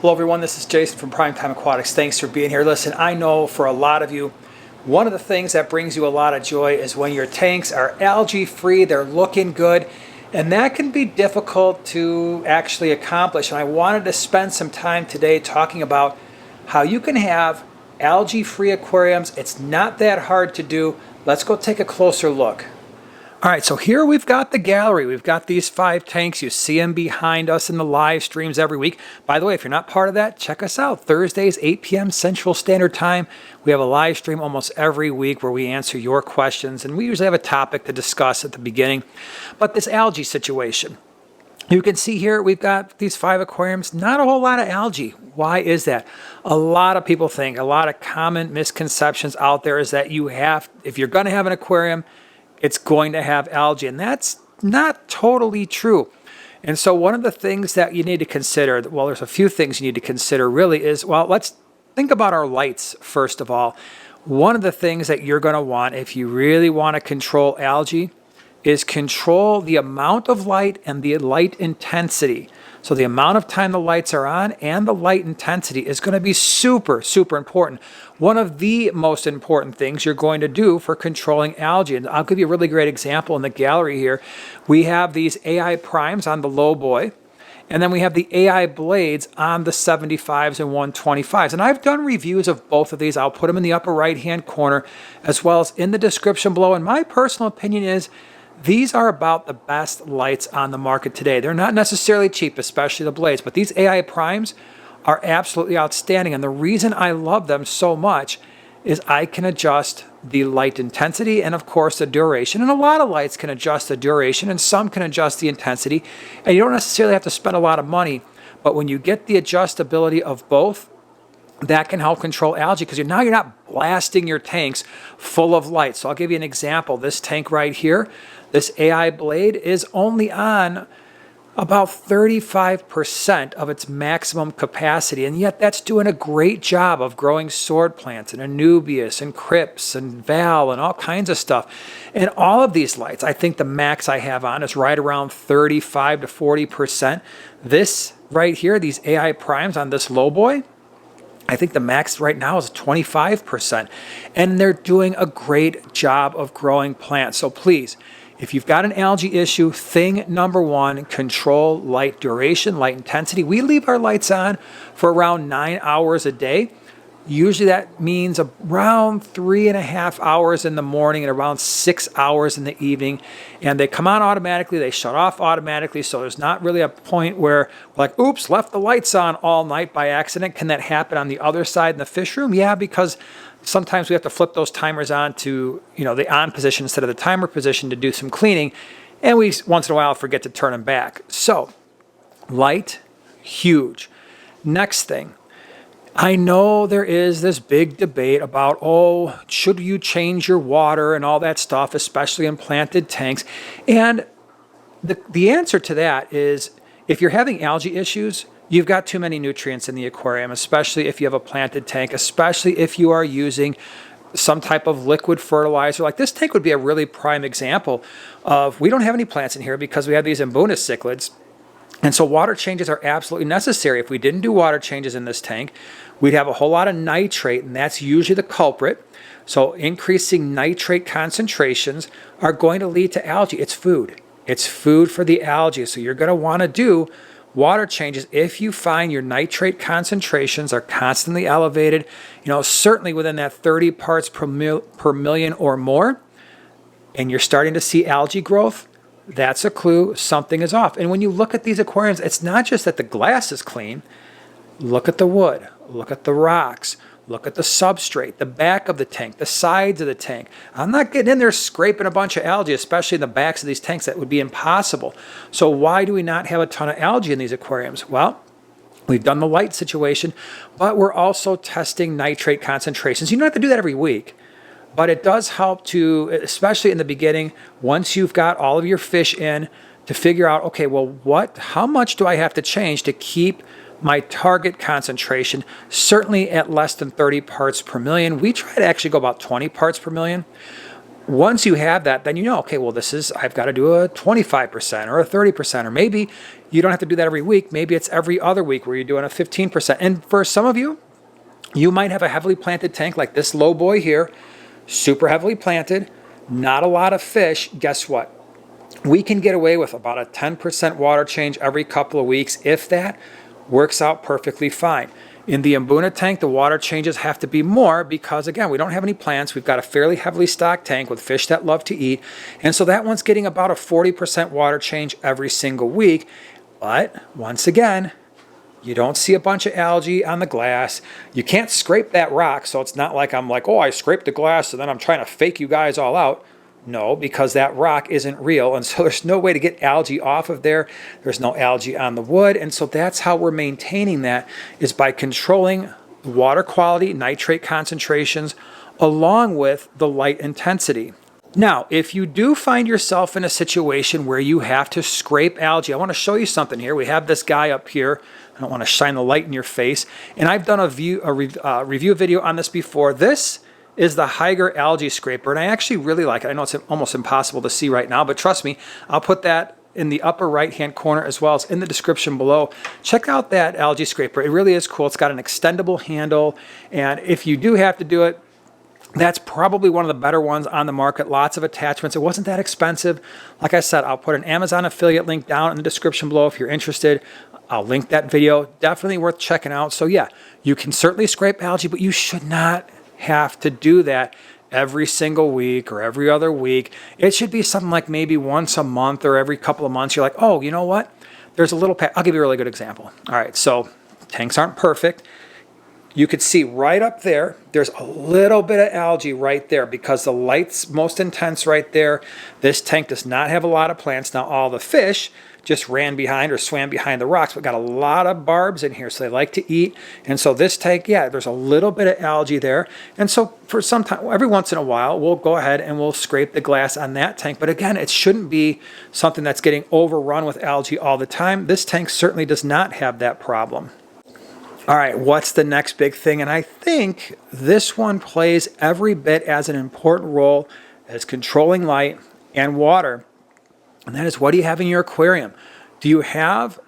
Hello everyone, this is Jason from Primetime Aquatics. Thanks for being here. Listen, I know for a lot of you, one of the things that brings you a lot of joy is when your tanks are algae free, they're looking good, and that can be difficult to actually accomplish. And I wanted to spend some time today talking about how you can have algae free aquariums. It's not that hard to do. Let's go take a closer look. All right, so here we've got the gallery. We've got these 5 tanks. You see them behind us in the live streams every week. By the way, if you're not part of that, check us out. Thursdays, 8 p.m. Central Standard Time. We have a live stream almost every week where we answer your questions, and we usually have a topic to discuss at the beginning. But this algae situation, you can see here we've got these 5 aquariums, not a whole lot of algae. Why is that? A lot of people think, a lot of common misconceptions out there is that if you're going to have an aquarium, it's going to have algae, and that's not totally true. And so one of the things that you need to consider, well, there's a few things you need to consider really is, well, let's think about our lights first of all. One of the things that you're going to want if you really want to control algae is control the amount of light and the light intensity. So the amount of time the lights are on and the light intensity is going to be super, super important. One of the most important things you're going to do for controlling algae. And I'll give you a really great example in the gallery here. We have these AI primes on the low boy, and then we have the AI blades on the 75s and 125s. And I've done reviews of both of these. I'll put them in the upper right-hand corner as well as in the description below. And my personal opinion is these are about the best lights on the market today. They're not necessarily cheap, especially the blades, but these AI primes are absolutely outstanding. And the reason I love them so much is I can adjust the light intensity and of course the duration. And a lot of lights can adjust the duration and some can adjust the intensity. And you don't necessarily have to spend a lot of money, but when you get the adjustability of both, that can help control algae because now you're not blasting your tanks full of light. So I'll give you an example. This tank right here, this AI blade is only on about 35% of its maximum capacity, and yet that's doing a great job of growing sword plants and anubias and crypts and val and all kinds of stuff. And all of these lights, I think the max I have on is right around 35 to 40%. This right here, these AI primes on this low boy, I think the max right now is 25%, and they're doing a great job of growing plants. So please, if you've got an algae issue, thing number one, control light duration, light intensity. We leave our lights on for around 9 hours a day. Usually that means around 3.5 hours in the morning and around 6 hours in the evening. And they come on automatically, they shut off automatically, so there's not really a point where we're like, oops, left the lights on all night by accident. Can that happen on the other side in the fish room? Yeah, because sometimes we have to flip those timers on to, the on position instead of the timer position to do some cleaning. And we, once in a while, forget to turn them back. So, light, huge. Next thing. I know there is this big debate about, should you change your water and all that stuff, especially in planted tanks? And the answer to that is, if you're having algae issues, you've got too many nutrients in the aquarium, especially if you have a planted tank, especially if you are using some type of liquid fertilizer. Like this tank would be a really prime example of, we don't have any plants in here because we have these Mbuna cichlids. And so water changes are absolutely necessary. If we didn't do water changes in this tank, we'd have a whole lot of nitrate, and that's usually the culprit. So increasing nitrate concentrations are going to lead to algae. It's food. It's food for the algae. So you're going to want to do water changes if you find your nitrate concentrations are constantly elevated, certainly within that 30 parts per million or more, and you're starting to see algae growth. That's a clue something is off. And when you look at these aquariums, it's not just that the glass is clean. Look at the wood, look at the rocks, look at the substrate, the back of the tank, the sides of the tank. I'm not getting in there scraping a bunch of algae, especially in the backs of these tanks. That would be impossible. So why do we not have a ton of algae in these aquariums? Well, we've done the light situation, but we're also testing nitrate concentrations. You don't have to do that every week. But it does help to, especially in the beginning, once you've got all of your fish in, to figure out, okay, well, how much do I have to change to keep my target concentration certainly at less than 30 parts per million. We try to actually go about 20 parts per million. Once you have that, then okay, well, I've got to do a 25% or a 30%, or maybe you don't have to do that every week. Maybe it's every other week where you're doing a 15%. And for some of you, you might have a heavily planted tank like this low boy here, super heavily planted, not a lot of fish. Guess what? We can get away with about a 10% water change every couple of weeks. If that works out perfectly fine. In the Mbuna tank, the water changes have to be more because, again, we don't have any plants. We've got a fairly heavily stocked tank with fish that love to eat. And so that one's getting about a 40% water change every single week. But once again, you don't see a bunch of algae on the glass. You can't scrape that rock. So it's not like I'm like, oh, I scraped the glass and then I'm trying to fake you guys all out. No, because that rock isn't real, and so there's no way to get algae off of there. There's no algae on the wood, and so that's how we're maintaining that, is by controlling water quality, nitrate concentrations, along with the light intensity. Now, if you do find yourself in a situation where you have to scrape algae, I want to show you something here. We have this guy up here. I don't want to shine the light in your face, and I've done a review video on this before. This is the Hygger algae scraper, and I actually really like it. I know it's almost impossible to see right now, but trust me, I'll put that in the upper right-hand corner as well as in the description below. Check out that algae scraper. It really is cool. It's got an extendable handle, and if you do have to do it, that's probably one of the better ones on the market. Lots of attachments. It wasn't that expensive. Like I said, I'll put an Amazon affiliate link down in the description below if you're interested. I'll link that video. Definitely worth checking out. So yeah, you can certainly scrape algae, but you should not have to do that every single week or every other week. It should be something like maybe once a month or every couple of months. You're like, oh, you know what? There's a little I'll give you a really good example. All right, so tanks aren't perfect. You could see right up there, there's a little bit of algae right there because the light's most intense right there. This tank does not have a lot of plants. Now, all the fish just ran behind or swam behind the rocks, but got a lot of barbs in here, so they like to eat. And so this tank, yeah, there's a little bit of algae there. And so for some time, every once in a while, we'll go ahead and we'll scrape the glass on that tank. But again, it shouldn't be something that's getting overrun with algae all the time. This tank certainly does not have that problem. All right, what's the next big thing? And I think this one plays every bit as an important role as controlling light and water. And that is, what do you have in your aquarium? Do you have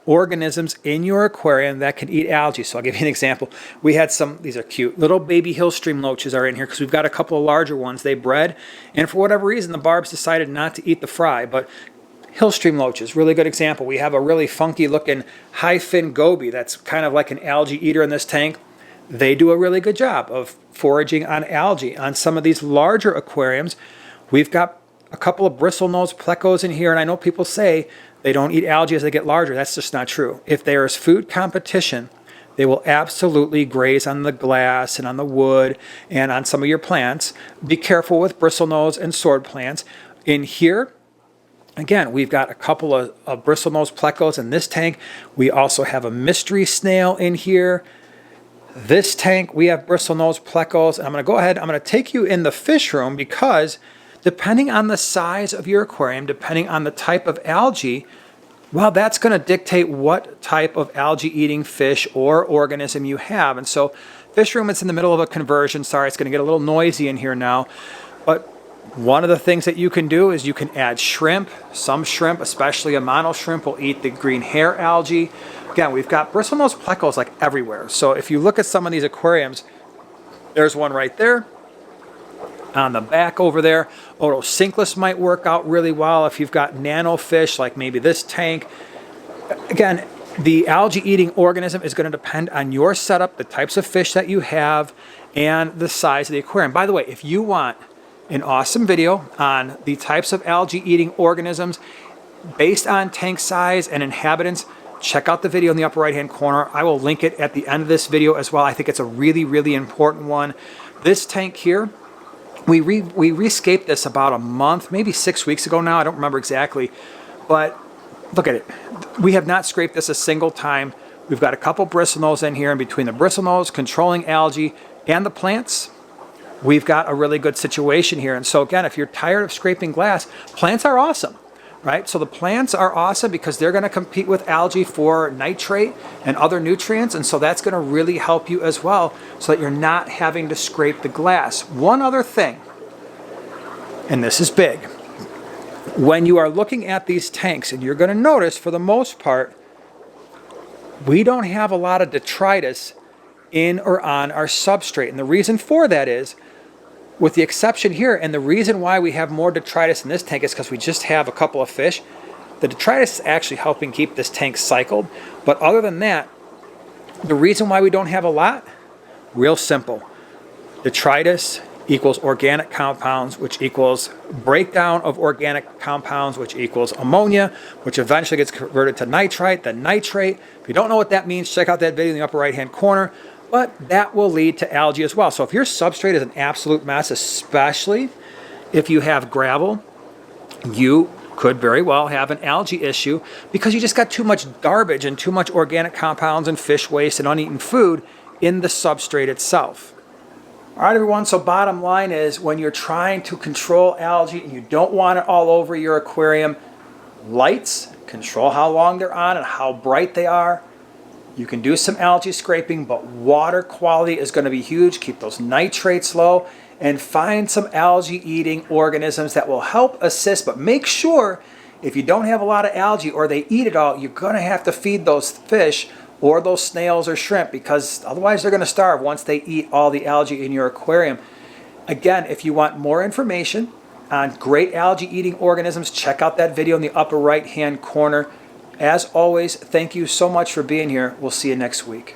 organisms in your aquarium that can eat algae? So I'll give you an example. We had some, these are cute, little baby hill stream loaches are in here because we've got a couple of larger ones. They bred, and for whatever reason, the barbs decided not to eat the fry. But hill stream loaches, really good example. We have a really funky looking high fin goby that's kind of like an algae eater in this tank. They do a really good job of foraging on algae. On some of these larger aquariums, we've got a couple of bristlenose plecos in here, and I know people say they don't eat algae as they get larger. That's just not true. If there is food competition, they will absolutely graze on the glass and on the wood and on some of your plants. Be careful with bristlenose and sword plants. In here, again, we've got a couple of bristlenose plecos in this tank. We also have a mystery snail in here. This tank, we have bristlenose plecos. And I'm going to go ahead, I'm going to take you in the fish room because depending on the size of your aquarium, depending on the type of algae, well, that's going to dictate what type of algae-eating fish or organism you have. And so fish room, it's in the middle of a conversion. Sorry, it's going to get a little noisy in here now. But one of the things that you can do is you can add shrimp. Some shrimp, especially a mono shrimp, will eat the green hair algae. Again, we've got bristlenose plecos like everywhere. So if you look at some of these aquariums, there's one right there. On the back over there, Otocinclus might work out really well if you've got nano fish like maybe this tank. Again, the algae-eating organism is going to depend on your setup, the types of fish that you have, and the size of the aquarium. By the way, if you want an awesome video on the types of algae-eating organisms based on tank size and inhabitants, check out the video in the upper right-hand corner. I will link it at the end of this video as well. I think it's a really, really important one. This tank here, we rescaped this about a month, maybe 6 weeks ago now. I don't remember exactly, but look at it. We have not scraped this a single time. We've got a couple bristlenose in here, and between the bristlenose, controlling algae, and the plants, we've got a really good situation here. And so again, if you're tired of scraping glass, plants are awesome, right? So the plants are awesome because they're going to compete with algae for nitrate and other nutrients. And so that's going to really help you as well so that you're not having to scrape the glass. One other thing, and this is big. when you are looking at these tanks, and you're going to notice for the most part, we don't have a lot of detritus in or on our substrate. And the reason for that is, with the exception here, and the reason why we have more detritus in this tank is because we just have a couple of fish. The detritus is actually helping keep this tank cycled. But other than that, the reason why we don't have a lot, real simple. Detritus equals organic compounds, which equals breakdown of organic compounds, which equals ammonia, which eventually gets converted to nitrite, then nitrate. If you don't know what that means, check out that video in the upper right-hand corner. But that will lead to algae as well. So if your substrate is an absolute mess, especially if you have gravel, you could very well have an algae issue because you just got too much garbage and too much organic compounds and fish waste and uneaten food in the substrate itself. All right, everyone, so bottom line is when you're trying to control algae and you don't want it all over your aquarium, lights, control how long they're on and how bright they are. You can do some algae scraping, but water quality is going to be huge. Keep those nitrates low and find some algae-eating organisms that will help assist. But make sure if you don't have a lot of algae or they eat it all, you're going to have to feed those fish or those snails or shrimp because otherwise they're going to starve once they eat all the algae in your aquarium. Again, if you want more information on great algae-eating organisms, check out that video in the upper right-hand corner. As always, thank you so much for being here. We'll see you next week.